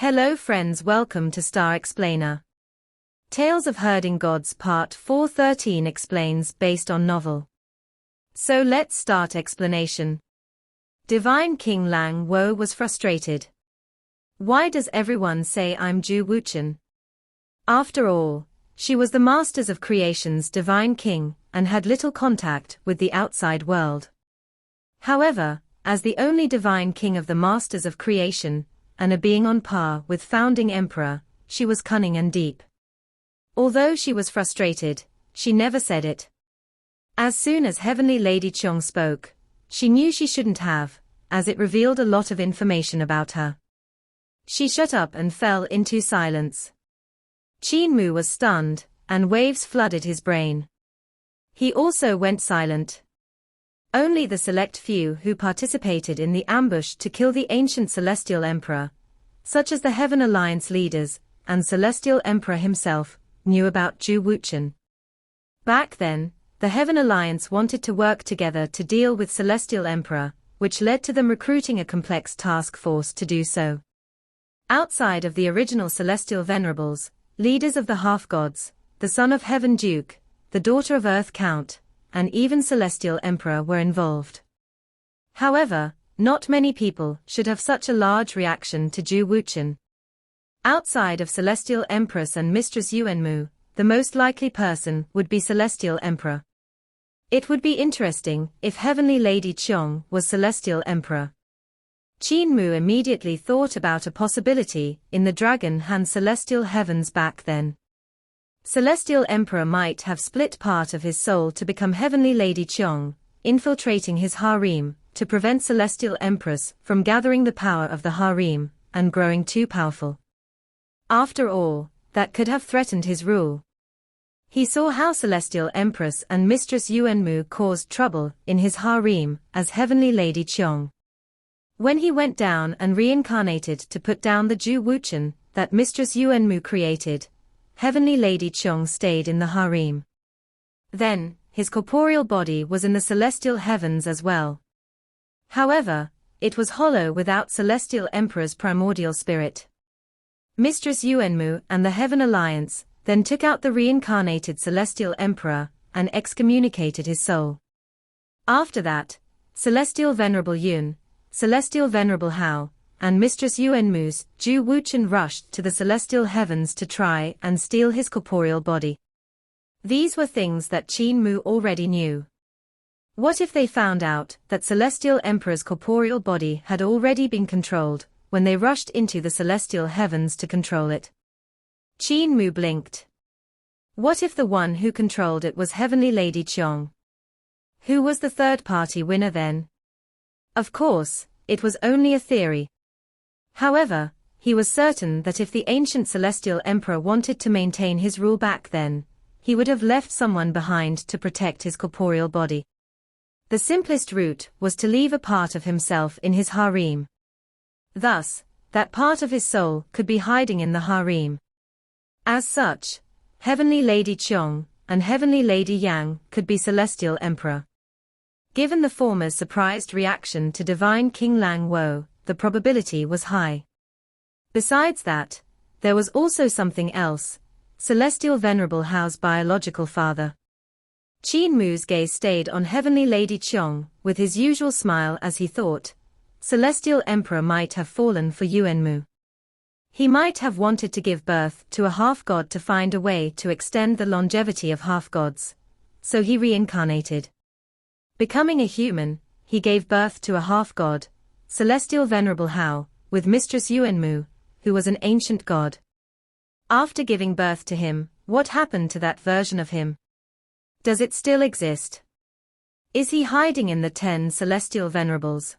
Hello friends, welcome to Star Explainer. Tales of Herding Gods Part 413 explains based on novel. So let's start explanation. Divine King Lang Wo was frustrated. Why does everyone say I'm Zhu Wuchen? After all, she was the Masters of Creation's divine king and had little contact with the outside world. However, as the only divine king of the Masters of Creation, and a being on par with founding emperor, she was cunning and deep. Although she was frustrated, she never said it. As soon as Heavenly Lady Qiong spoke, she knew she shouldn't have, as it revealed a lot of information about her. She shut up and fell into silence. Qin Mu was stunned, and waves flooded his brain. He also went silent. Only the select few who participated in the ambush to kill the ancient Celestial Emperor, such as the Heaven Alliance leaders, and Celestial Emperor himself, knew about Zhu Wuchen. Back then, the Heaven Alliance wanted to work together to deal with Celestial Emperor, which led to them recruiting a complex task force to do so. Outside of the original Celestial Venerables, leaders of the half-gods, the Son of Heaven Duke, the Daughter of Earth Count, and even Celestial Emperor were involved. However, not many people should have such a large reaction to Zhu Wuchen. Outside of Celestial Empress and Mistress Yuan Mu, the most likely person would be Celestial Emperor. It would be interesting if Heavenly Lady Qiong was Celestial Emperor. Qin Mu immediately thought about a possibility in the Dragon Han Celestial Heavens back then. Celestial Emperor might have split part of his soul to become Heavenly Lady Qiong, infiltrating his harem, to prevent Celestial Empress from gathering the power of the harem, and growing too powerful. After all, that could have threatened his rule. He saw how Celestial Empress and Mistress Yuan Mu caused trouble in his harem as Heavenly Lady Qiong. When he went down and reincarnated to put down the Zhu Wuchen that Mistress Yuan Mu created, Heavenly Lady Qiong stayed in the harem. Then, his corporeal body was in the celestial heavens as well. However, it was hollow without Celestial Emperor's primordial spirit. Mistress Yuan Mu and the Heaven Alliance then took out the reincarnated Celestial Emperor and excommunicated his soul. After that, Celestial Venerable Yun, Celestial Venerable Hao, and Mistress Yuan Mu's Zhu Wuchen rushed to the celestial heavens to try and steal his corporeal body. These were things that Qin Mu already knew. What if they found out that Celestial Emperor's corporeal body had already been controlled when they rushed into the celestial heavens to control it? Qin Mu blinked. What if the one who controlled it was Heavenly Lady Qiong? Who was the third-party winner then? Of course, it was only a theory. However, he was certain that if the ancient Celestial Emperor wanted to maintain his rule back then, he would have left someone behind to protect his corporeal body. The simplest route was to leave a part of himself in his harem. Thus, that part of his soul could be hiding in the harem. As such, Heavenly Lady Qiong and Heavenly Lady Yang could be Celestial Emperor. Given the former's surprised reaction to Divine King Lang Wo, the probability was high. Besides that, there was also something else: Celestial Venerable Hao's biological father. Qin Mu's gaze stayed on Heavenly Lady Qiong with his usual smile as he thought, Celestial Emperor might have fallen for Yuan Mu. He might have wanted to give birth to a half-god to find a way to extend the longevity of half-gods, so he reincarnated. Becoming a human, he gave birth to a half-god, Celestial Venerable Hao, with Mistress Yuan Mu, who was an ancient god. After giving birth to him, what happened to that version of him? Does it still exist? Is he hiding in the 10 Celestial Venerables?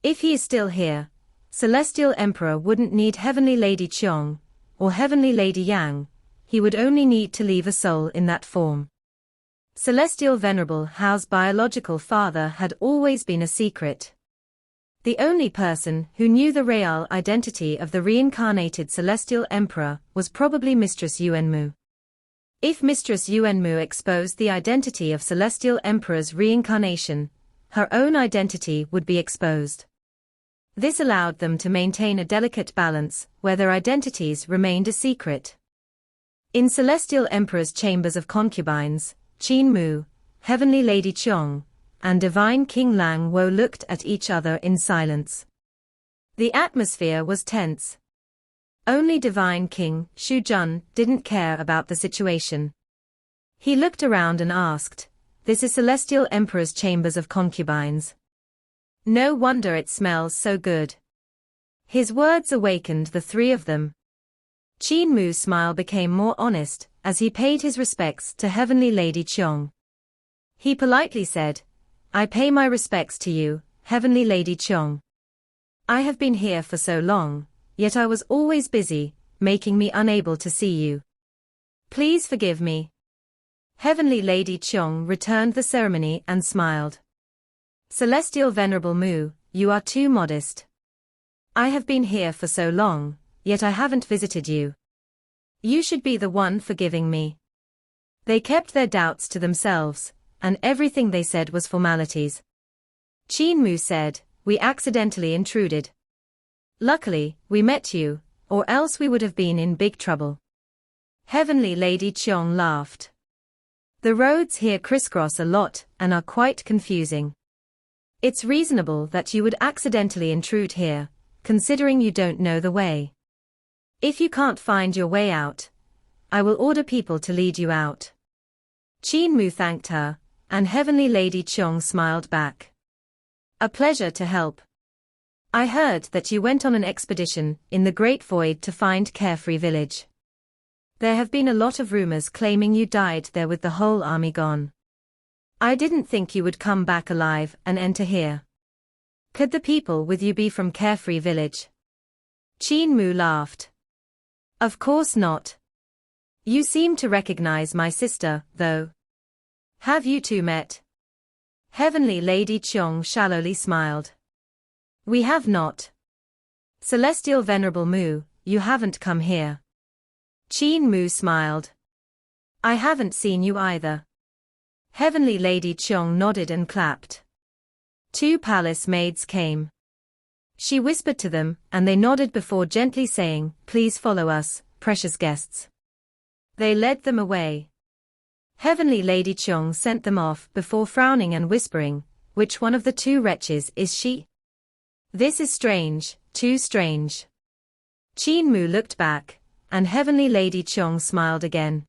If he is still here, Celestial Emperor wouldn't need Heavenly Lady Qiong, or Heavenly Lady Yang, he would only need to leave a soul in that form. Celestial Venerable Hao's biological father had always been a secret. The only person who knew the real identity of the reincarnated Celestial Emperor was probably Mistress Yuan Mu. If Mistress Yuan Mu exposed the identity of Celestial Emperor's reincarnation, her own identity would be exposed. This allowed them to maintain a delicate balance, where their identities remained a secret. In Celestial Emperor's chambers of concubines, Qin Mu, Heavenly Lady Qiong, and Divine King Lang Wo looked at each other in silence. The atmosphere was tense. Only Divine King Shu Jun didn't care about the situation. He looked around and asked, "This is Celestial Emperor's chambers of concubines. No wonder it smells so good." His words awakened the three of them. Qin Mu's smile became more honest as he paid his respects to Heavenly Lady Qiong. He politely said, "I pay my respects to you, Heavenly Lady Qiong. I have been here for so long, yet I was always busy, making me unable to see you. Please forgive me." Heavenly Lady Qiong returned the ceremony and smiled. "Celestial Venerable Mu, you are too modest. I have been here for so long, yet I haven't visited you. You should be the one forgiving me." They kept their doubts to themselves, and everything they said was formalities. Qin Mu said, "We accidentally intruded. Luckily, we met you, or else we would have been in big trouble." Heavenly Lady Qiong laughed. "The roads here crisscross a lot and are quite confusing. It's reasonable that you would accidentally intrude here, considering you don't know the way. If you can't find your way out, I will order people to lead you out." Qin Mu thanked her, and Heavenly Lady Qiong smiled back. "A pleasure to help. I heard that you went on an expedition in the Great Void to find Carefree Village. There have been a lot of rumors claiming you died there with the whole army gone. I didn't think you would come back alive and enter here. Could the people with you be from Carefree Village?" Qin Mu laughed. "Of course not. You seem to recognize my sister, though. Have you two met?" Heavenly Lady Qiong shallowly smiled. "We have not. Celestial Venerable Mu, you haven't come here." Qin Mu smiled. "I haven't seen you either." Heavenly Lady Qiong nodded and clapped. Two palace maids came. She whispered to them, and they nodded before gently saying, "Please follow us, precious guests." They led them away. Heavenly Lady Qiong sent them off before frowning and whispering, "Which one of the two wretches is she? This is strange, too strange." Qin Mu looked back, and Heavenly Lady Qiong smiled again.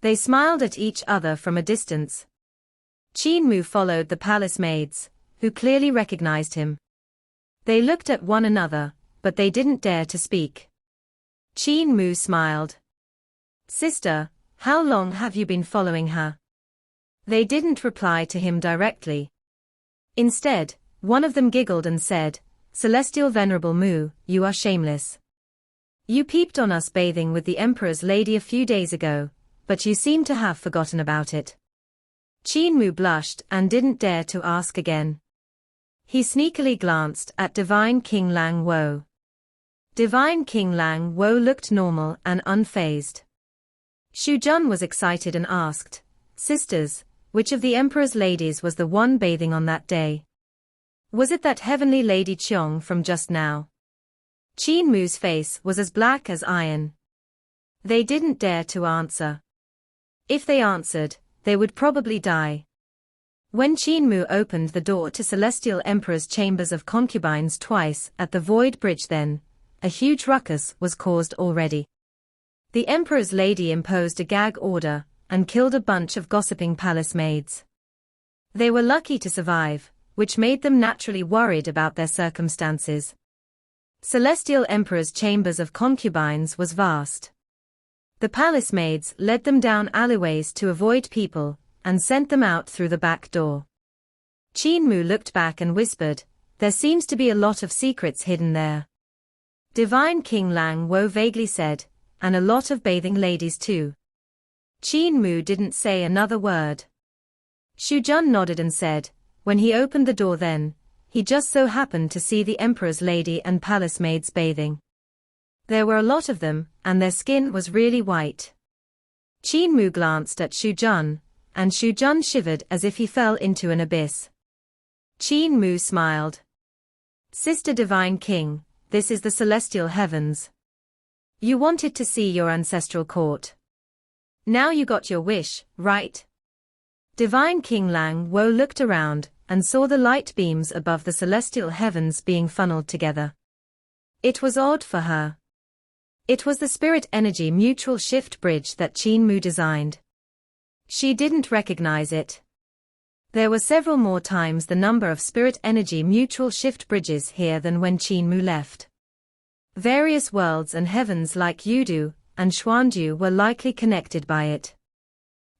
They smiled at each other from a distance. Qin Mu followed the palace maids, who clearly recognized him. They looked at one another, but they didn't dare to speak. Qin Mu smiled. "Sister, how long have you been following her?" They didn't reply to him directly. Instead, one of them giggled and said, "Celestial Venerable Mu, you are shameless. You peeped on us bathing with the Emperor's lady a few days ago, but you seem to have forgotten about it." Qin Mu blushed and didn't dare to ask again. He sneakily glanced at Divine King Lang Wo. Divine King Lang Wo looked normal and unfazed. Shu Jun was excited and asked, "Sisters, which of the Emperor's ladies was the one bathing on that day? Was it that Heavenly Lady Qiong from just now?" Qin Mu's face was as black as iron. They didn't dare to answer. If they answered, they would probably die. When Qin Mu opened the door to Celestial Emperor's chambers of concubines twice at the Void Bridge, then a huge ruckus was caused already. The Emperor's lady imposed a gag order and killed a bunch of gossiping palace maids. They were lucky to survive, which made them naturally worried about their circumstances. Celestial Emperor's chambers of concubines was vast. The palace maids led them down alleyways to avoid people, and sent them out through the back door. Qin Mu looked back and whispered, "There seems to be a lot of secrets hidden there." Divine King Lang Wo vaguely said, "And a lot of bathing ladies too." Qin Mu didn't say another word. Shu Jun nodded and said, "When he opened the door then, he just so happened to see the Emperor's lady and palace maids bathing. There were a lot of them, and their skin was really white." Qin Mu glanced at Shu Jun, and Shu Jun shivered as if he fell into an abyss. Qin Mu smiled. Sister Divine King, this is the celestial heavens. You wanted to see your ancestral court. Now you got your wish, right? Divine King Lang Wo looked around and saw the light beams above the celestial heavens being funneled together. It was odd for her. It was the spirit energy mutual shift bridge that Qin Mu designed. She didn't recognize it. There were several more times the number of spirit energy mutual shift bridges here than when Qin Mu left. Various worlds and heavens like Yudu and Xuandu were likely connected by it.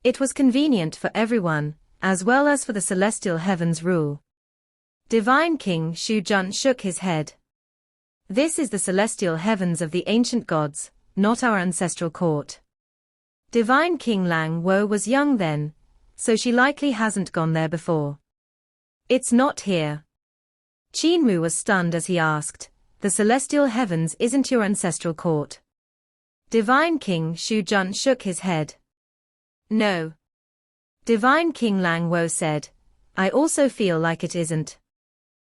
It was convenient for everyone, as well as for the celestial heavens rule. Divine King Shu Jun shook his head. This is the celestial heavens of the ancient gods, not our ancestral court. Divine King Lang Wo was young then, so she likely hasn't gone there before. It's not here. Qin Mu was stunned as he asked, the celestial heavens isn't your ancestral court. Divine King Shu Jun shook his head. No. Divine King Lang Wo said, I also feel like it isn't.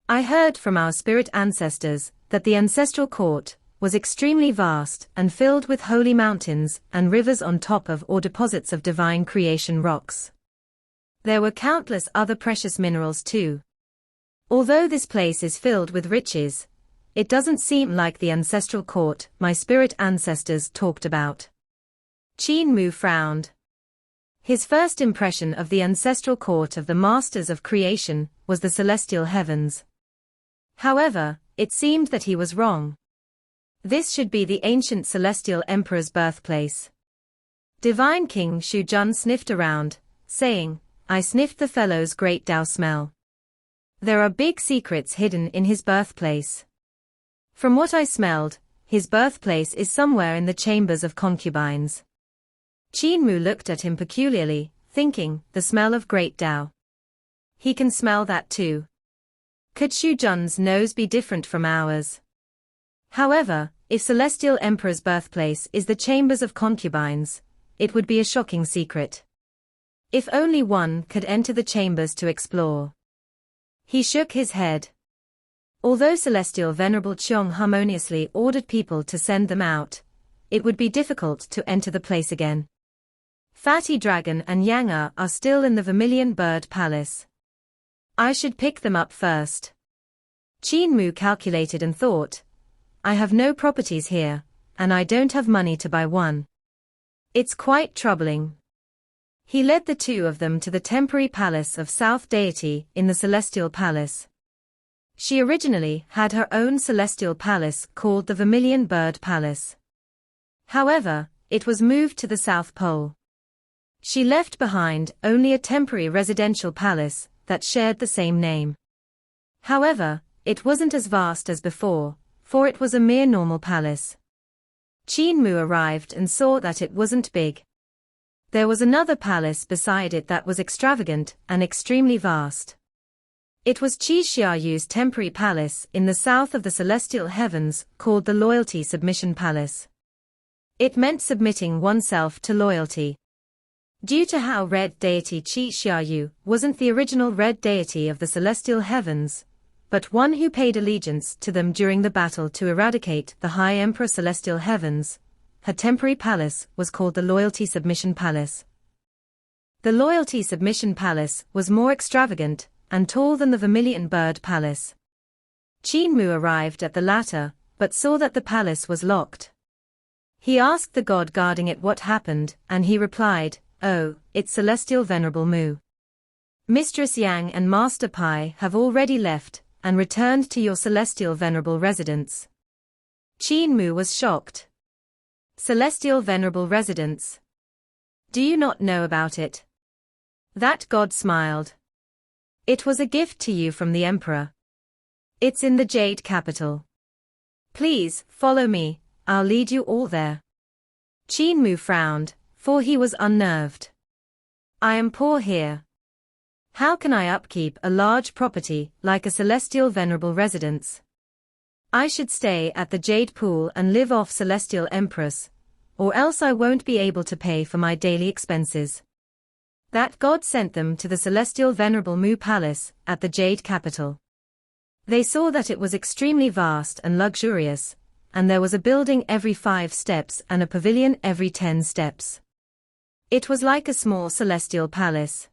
I heard from our spirit ancestors that the ancestral court was extremely vast and filled with holy mountains and rivers on top of or deposits of divine creation rocks. There were countless other precious minerals too. Although this place is filled with riches, it doesn't seem like the ancestral court my spirit ancestors talked about. Qin Mu frowned. His first impression of the ancestral court of the masters of creation was the celestial heavens. However, it seemed that he was wrong. This should be the ancient celestial emperor's birthplace. Divine King Shu Jun sniffed around, saying, I sniffed the fellow's great Tao smell. There are big secrets hidden in his birthplace. From what I smelled, his birthplace is somewhere in the chambers of concubines. Qin Mu looked at him peculiarly, thinking, the smell of great Tao. He can smell that too. Could Shu Jun's nose be different from ours? However, if Celestial Emperor's birthplace is the chambers of concubines, it would be a shocking secret. If only one could enter the chambers to explore. He shook his head. Although Celestial Venerable Qiong harmoniously ordered people to send them out, it would be difficult to enter the place again. Fatty Dragon and Yang are still in the Vermilion Bird Palace. I should pick them up first. Qin Mu calculated and thought, I have no properties here, and I don't have money to buy one. It's quite troubling. He led the two of them to the temporary palace of South Deity in the Celestial Palace. She originally had her own celestial palace called the Vermilion Bird Palace. However, it was moved to the South Pole. She left behind only a temporary residential palace that shared the same name. However, it wasn't as vast as before, for it was a mere normal palace. Qin Mu arrived and saw that it wasn't big. There was another palace beside it that was extravagant and extremely vast. It was Qi Xiaoyu's temporary palace in the south of the celestial heavens called the Loyalty Submission Palace. It meant submitting oneself to loyalty. Due to how red deity Qi Xiaoyu wasn't the original red deity of the celestial heavens, but one who paid allegiance to them during the battle to eradicate the High Emperor Celestial Heavens, her temporary palace was called the Loyalty Submission Palace. The Loyalty Submission Palace was more extravagant and tall than the Vermilion Bird Palace. Qin Mu arrived at the latter, but saw that the palace was locked. He asked the god guarding it what happened, and he replied, Oh, it's Celestial Venerable Mu. Mistress Yang and Master Pai have already left and returned to your Celestial Venerable residence. Qin Mu was shocked. Celestial Venerable residence. Do you not know about it? That god smiled. It was a gift to you from the Emperor. It's in the Jade Capital. Please, follow me, I'll lead you all there. Qin Mu frowned, for he was unnerved. I am poor here. How can I upkeep a large property like a Celestial Venerable residence? I should stay at the Jade Pool and live off Celestial Empress, or else I won't be able to pay for my daily expenses. That god sent them to the Celestial Venerable Mu Palace at the Jade Capital. They saw that it was extremely vast and luxurious, and there was a building every 5 steps and a pavilion every 10 steps. It was like a small celestial palace.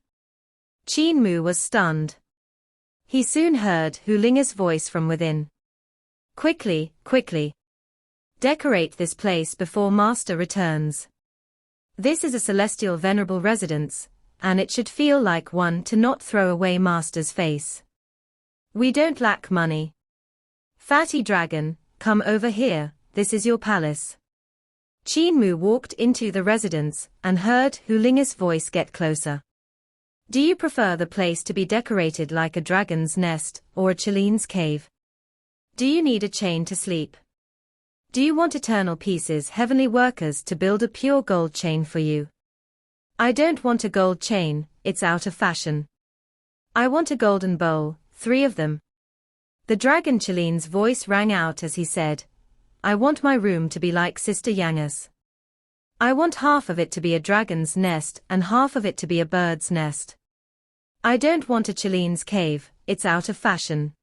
Qin Mu was stunned. He soon heard Hu Linger's voice from within. Quickly, quickly. Decorate this place before Master returns. This is a celestial venerable residence, and it should feel like one to not throw away Master's face. We don't lack money. Fatty dragon, come over here, this is your palace. Qin Mu walked into the residence and heard Hu Linger's voice get closer. Do you prefer the place to be decorated like a dragon's nest or a Chilean's cave? Do you need a chain to sleep? Do you want eternal pieces, heavenly workers to build a pure gold chain for you? I don't want a gold chain, it's out of fashion. I want a golden bowl, 3 of them. The dragon Chilean's voice rang out as he said, I want my room to be like Sister Yanga's. I want half of it to be a dragon's nest and half of it to be a bird's nest. I don't want a Chilean's cave, it's out of fashion.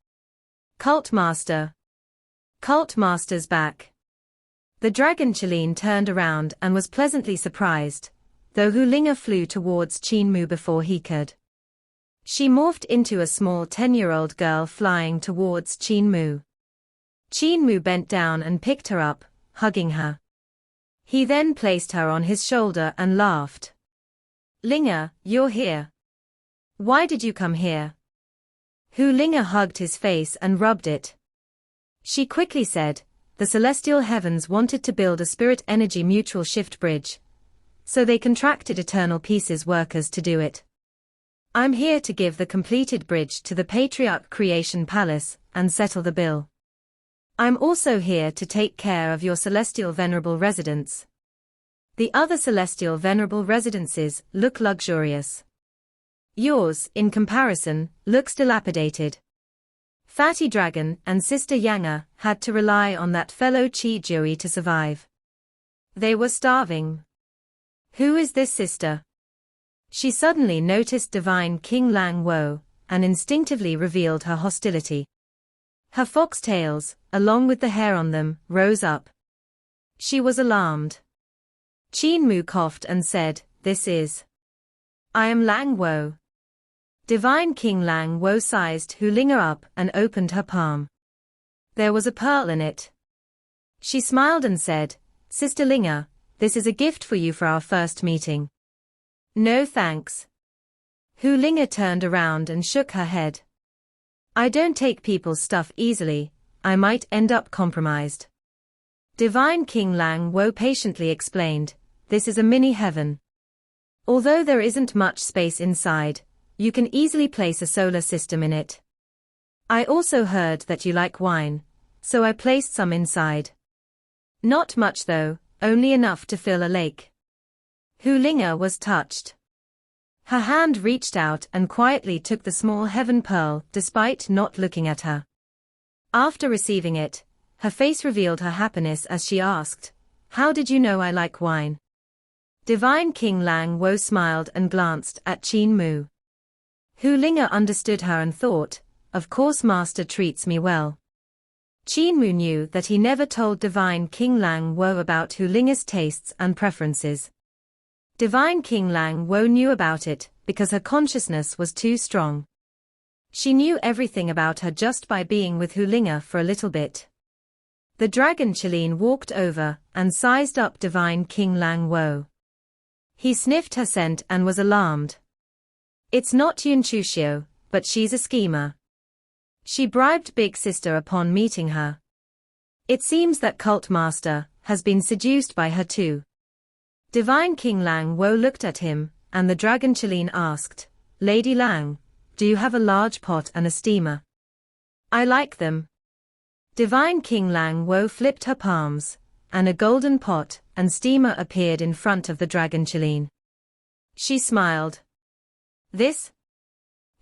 Cult Master. Cult Master's back. The dragon Chilean turned around and was pleasantly surprised, though Hu Linger flew towards Qin Mu before he could. She morphed into a small 10-year-old girl flying towards Qin Mu. Qin Mu bent down and picked her up, hugging her. He then placed her on his shoulder and laughed. Linger, you're here. Why did you come here? Hu Linger hugged his face and rubbed it. She quickly said, the celestial heavens wanted to build a spirit energy mutual shift bridge, so they contracted eternal pieces workers to do it. I'm here to give the completed bridge to the Patriarch Creation Palace and settle the bill. I'm also here to take care of your celestial venerable residence. The other celestial venerable residences look luxurious. Yours, in comparison, looks dilapidated. Fatty Dragon and Sister Yanga had to rely on that fellow Chi Jui to survive. They were starving. Who is this sister? She suddenly noticed Divine King Lang Wo, and instinctively revealed her hostility. Her foxtails, along with the hair on them, rose up. She was alarmed. Qin Mu coughed and said, This is. I am Lang Wo. Divine King Lang Wo sized Hu Linger up and opened her palm. There was a pearl in it. She smiled and said, Sister Linger, this is a gift for you for our first meeting. No thanks. Hu Linger turned around and shook her head. I don't take people's stuff easily, I might end up compromised. Divine King Lang Wo patiently explained, this is a mini heaven. Although there isn't much space inside, you can easily place a solar system in it. I also heard that you like wine, so I placed some inside. Not much though, only enough to fill a lake. Hu Linger was touched. Her hand reached out and quietly took the small heaven pearl despite not looking at her. After receiving it, her face revealed her happiness as she asked, How did you know I like wine? Divine King Lang Wo smiled and glanced at Qin Mu. Hu Linger understood her and thought, Of course Master treats me well. Qin Mu knew that he never told Divine King Lang Wo about Hu Linger's tastes and preferences. Divine King Lang Wo knew about it because her consciousness was too strong. She knew everything about her just by being with Hu Linger for a little bit. The dragon Chilean walked over and sized up Divine King Lang Wo. He sniffed her scent and was alarmed. It's not Yun Chuxiu, but she's a schemer. She bribed Big Sister upon meeting her. It seems that Cult Master has been seduced by her too. Divine King Lang Wo looked at him, and the dragon Chilean asked, Lady Lang, do you have a large pot and a steamer? I like them. Divine King Lang Wo flipped her palms, and a golden pot and steamer appeared in front of the dragon Chilean. She smiled. This?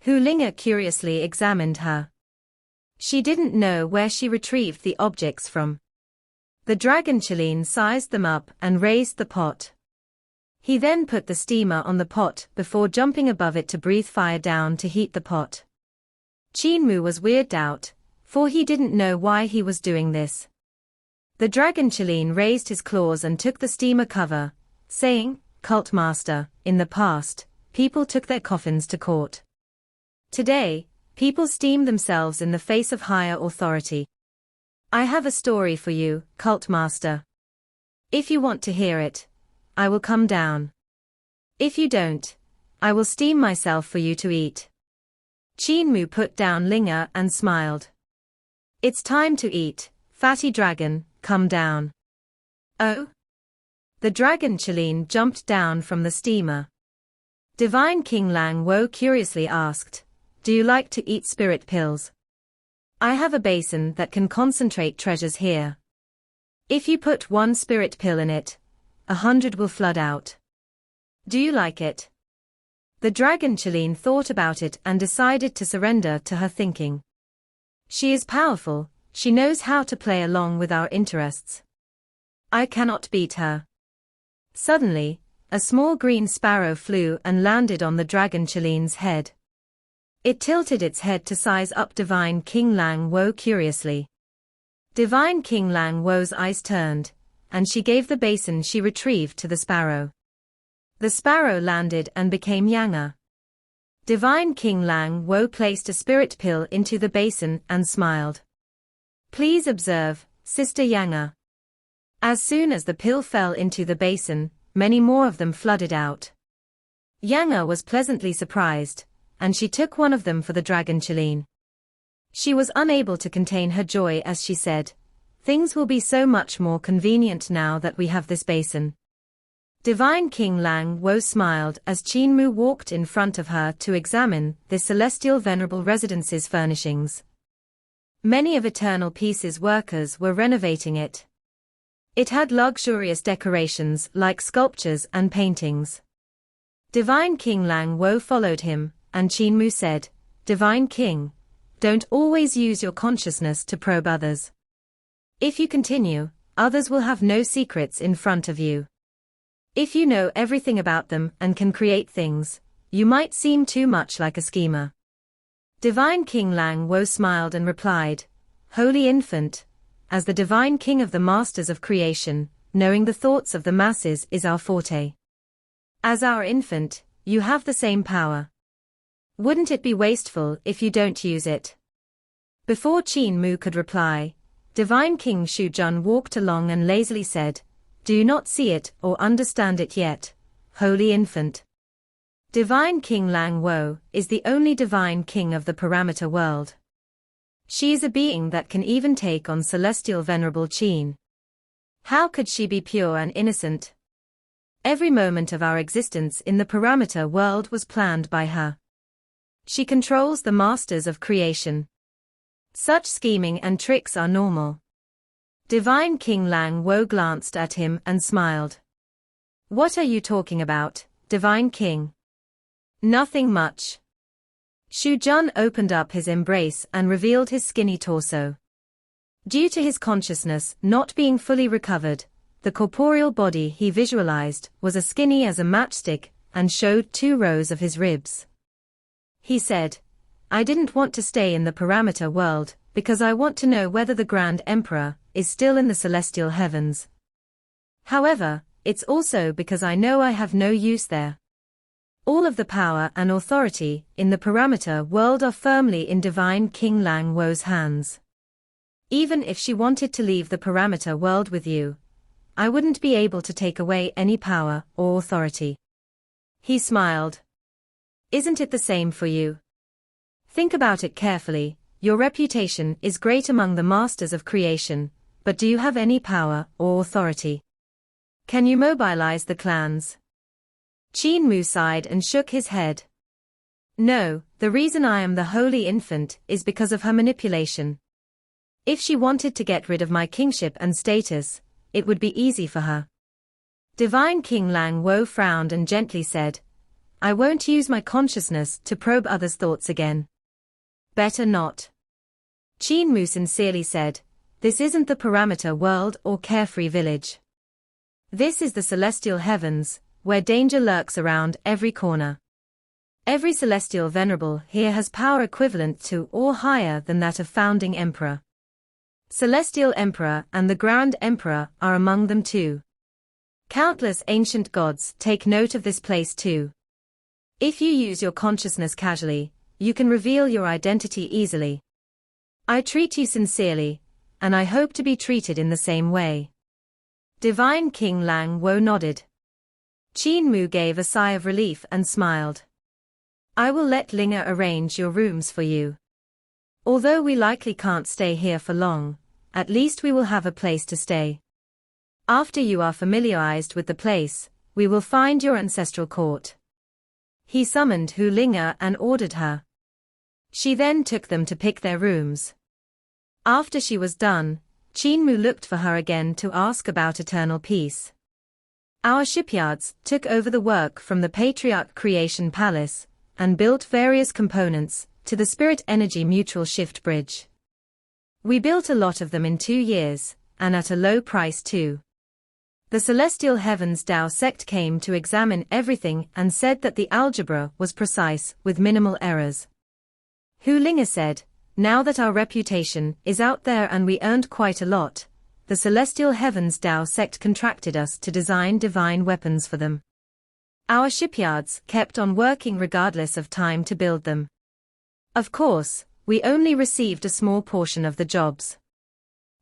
Hu Linger curiously examined her. She didn't know where she retrieved the objects from. The dragon Chilean sized them up and raised the pot. He then put the steamer on the pot before jumping above it to breathe fire down to heat the pot. Qin Mu was weirded out, for he didn't know why he was doing this. The dragon Qin raised his claws and took the steamer cover, saying, "Cult Master, in the past, people took their coffins to court. Today, people steam themselves in the face of higher authority. I have a story for you, Cult Master. If you want to hear it, I will come down. If you don't, I will steam myself for you to eat." Qin Mu put down Linga and smiled. "It's time to eat, fatty dragon, come down." "Oh?" The dragon Qin jumped down from the steamer. Divine King Lang Wo curiously asked, "Do you like to eat spirit pills? I have a basin that can concentrate treasures here. If you put one spirit pill in it, 100 will flood out. Do you like it?" The dragon Qin thought about it and decided to surrender to her thinking. She is powerful, she knows how to play along with our interests. I cannot beat her. Suddenly, a small green sparrow flew and landed on the dragon Qilin's head. It tilted its head to size up Divine King Lang Wo curiously. Divine King Lang Wo's eyes turned, and she gave the basin she retrieved to the sparrow. The sparrow landed and became Yanga. Divine King Lang Wo placed a spirit pill into the basin and smiled. "Please observe, Sister Yanga." As soon as the pill fell into the basin, many more of them flooded out. Yanga was pleasantly surprised, and she took one of them for the dragon Qin. She was unable to contain her joy as she said, "Things will be so much more convenient now that we have this basin." Divine King Lang Wo smiled as Qin Mu walked in front of her to examine the celestial Venerable residence's furnishings. Many of Eternal Peace's workers were renovating it. It had luxurious decorations like sculptures and paintings. Divine King Lang Wo followed him, and Qin Mu said, "Divine King, don't always use your consciousness to probe others. If you continue, others will have no secrets in front of you. If you know everything about them and can create things, you might seem too much like a schemer." Divine King Lang Wo smiled and replied, "Holy Infant, as the Divine King of the Masters of Creation, knowing the thoughts of the masses is our forte. As our infant, you have the same power. Wouldn't it be wasteful if you don't use it?" Before Qin Mu could reply, Divine King Shujun walked along and lazily said, "Do you not see it or understand it yet, Holy Infant? Divine King Lang Wo is the only Divine King of the parameter world. She is a being that can even take on celestial Venerable Qin. How could she be pure and innocent? Every moment of our existence in the parameter world was planned by her. She controls the masters of creation. Such scheming and tricks are normal." Divine King Lang Wo glanced at him and smiled. "What are you talking about, Divine King?" "Nothing much." Shujun opened up his embrace and revealed his skinny torso. Due to his consciousness not being fully recovered, the corporeal body he visualized was as skinny as a matchstick and showed 2 rows of his ribs. He said, "I didn't want to stay in the parameter world because I want to know whether the Grand Emperor is still in the celestial heavens. However, it's also because I know I have no use there. All of the power and authority in the parameter world are firmly in Divine King Lang Wo's hands. Even if she wanted to leave the parameter world with you, I wouldn't be able to take away any power or authority." He smiled. "Isn't it the same for you? Think about it carefully. Your reputation is great among the masters of creation, but do you have any power or authority? Can you mobilize the clans?" Qin Mu sighed and shook his head. "No, the reason I am the Holy Infant is because of her manipulation. If she wanted to get rid of my kingship and status, it would be easy for her." Divine King Lang Wo frowned and gently said, "I won't use my consciousness to probe others' thoughts again." "Better not." Qin Mu sincerely said, "This isn't the parameter world or carefree village. This is the celestial heavens, where danger lurks around every corner. Every celestial venerable here has power equivalent to or higher than that of founding emperor. Celestial Emperor and the Grand Emperor are among them too. Countless ancient gods take note of this place too. If you use your consciousness casually, you can reveal your identity easily. I treat you sincerely, and I hope to be treated in the same way. Divine King Lang Wo nodded. Qin Mu gave a sigh of relief and smiled. I will let Linga arrange your rooms for you. Although we likely can't stay here for long, at least we will have a place to stay. After you are familiarized with the place, we will find your ancestral court. He summoned Hu Linga and ordered her. She then took them to pick their rooms. After she was done, Qin Mu looked for her again to ask about eternal peace. Our shipyards took over the work from the Patriarch Creation Palace, and built various components to the Spirit Energy Mutual Shift Bridge. We built a lot of them in 2 years, and at a low price too. The Celestial Heavens Tao sect came to examine everything and said that the algebra was precise with minimal errors. Hu Linga said, now that our reputation is out there and we earned quite a lot, the Celestial Heavens Tao sect contracted us to design divine weapons for them. Our shipyards kept on working regardless of time to build them. Of course, we only received a small portion of the jobs.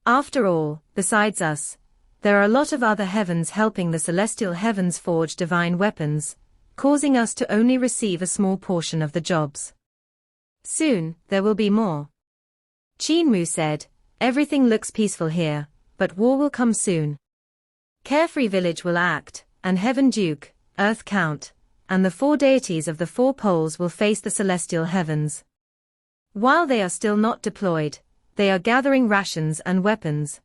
After all, besides us, there are a lot of other heavens helping the Celestial Heavens forge divine weapons, causing us to only receive a small portion of the jobs. Soon, there will be more. Qin Mu said, everything looks peaceful here, but war will come soon. Carefree Village will act, and Heaven Duke, Earth Count, and the 4 deities of the 4 poles will face the celestial heavens. While they are still not deployed, they are gathering rations and weapons.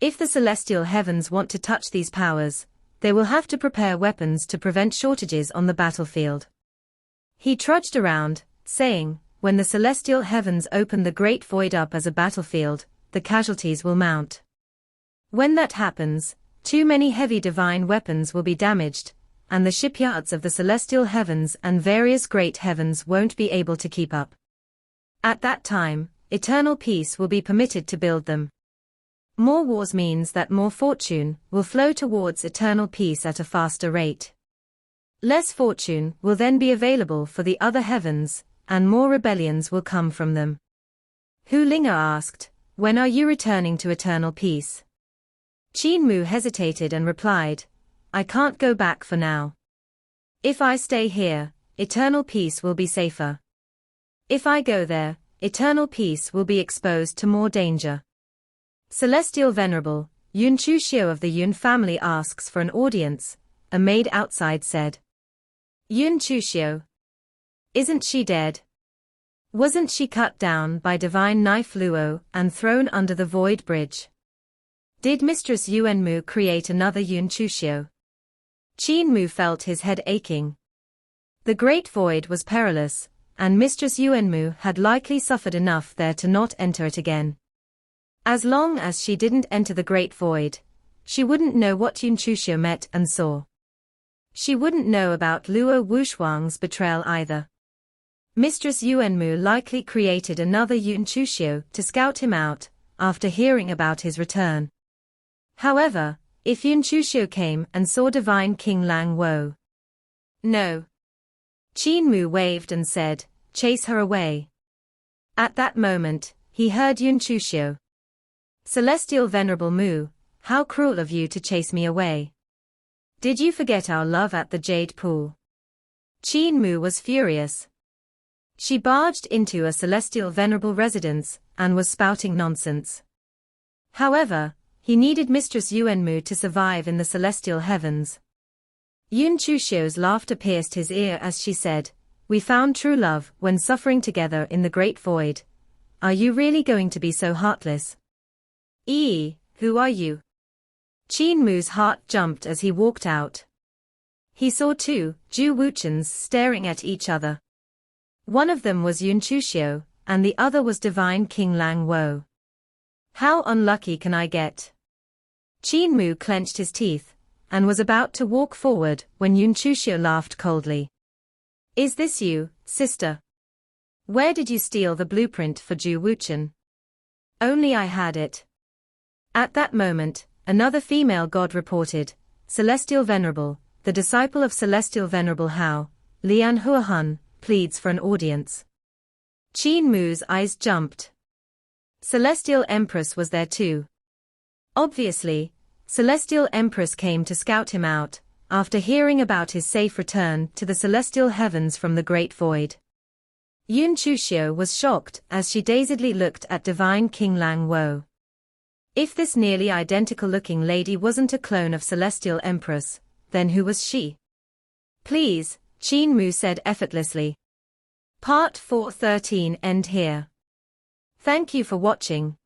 If the celestial heavens want to touch these powers, they will have to prepare weapons to prevent shortages on the battlefield. He trudged around, saying, when the celestial heavens open the great void up as a battlefield, the casualties will mount. When that happens, too many heavy divine weapons will be damaged, and the shipyards of the celestial heavens and various great heavens won't be able to keep up. At that time, eternal peace will be permitted to build them. More wars means that more fortune will flow towards eternal peace at a faster rate. Less fortune will then be available for the other heavens, and more rebellions will come from them. Hu Linga asked, when are you returning to eternal peace? Qin Mu hesitated and replied, I can't go back for now. If I stay here, eternal peace will be safer. If I go there, eternal peace will be exposed to more danger. Celestial Venerable, Yun Chu Xiu of the Yun family asks for an audience, a maid outside said. Yun Chu Xiu. Isn't she dead? Wasn't she cut down by divine knife Luo and thrown under the void bridge? Did Mistress Yuan Mu create another Yun Chu Xiu? Qin Mu felt his head aching. The Great Void was perilous, and Mistress Yuan Mu had likely suffered enough there to not enter it again. As long as she didn't enter the Great Void, she wouldn't know what Yun Chu Xiu met and saw. She wouldn't know about Luo Wushuang's betrayal either. Mistress Yuan Mu likely created another Yun Chu Xiu to scout him out, after hearing about his return. However, if Yun Chu Xiu came and saw Divine King Lang Wo. No. Qin Mu waved and said, chase her away. At that moment, he heard Yun Chu Xiu. Celestial Venerable Mu, how cruel of you to chase me away. Did you forget our love at the Jade Pool? Qin Mu was furious. She barged into a Celestial Venerable residence, and was spouting nonsense. However, he needed Mistress Yuan Mu to survive in the celestial heavens. Yun Chu Xiu's laughter pierced his ear as she said, we found true love when suffering together in the great void. Are you really going to be so heartless? Who are you? Qin Mu's heart jumped as he walked out. He saw 2 Ju Wuchens staring at each other. One of them was Yun Chu Xiu, and the other was Divine King Lang Wo. How unlucky can I get? Qin Mu clenched his teeth, and was about to walk forward when Yun Chu Xiu laughed coldly. Is this you, sister? Where did you steal the blueprint for Ju Wuchen? Only I had it. At that moment, another female god reported, Celestial Venerable, the disciple of Celestial Venerable Hao, Lian Huahun, pleads for an audience. Qin Mu's eyes jumped. Celestial Empress was there too. Obviously, Celestial Empress came to scout him out, after hearing about his safe return to the celestial heavens from the Great Void. Yun Chuxiu was shocked as she dazedly looked at divine King Lang Wo. If this nearly identical-looking lady wasn't a clone of Celestial Empress, then who was she? Please, Qin Mu said effortlessly. Part 413 end here. Thank you for watching.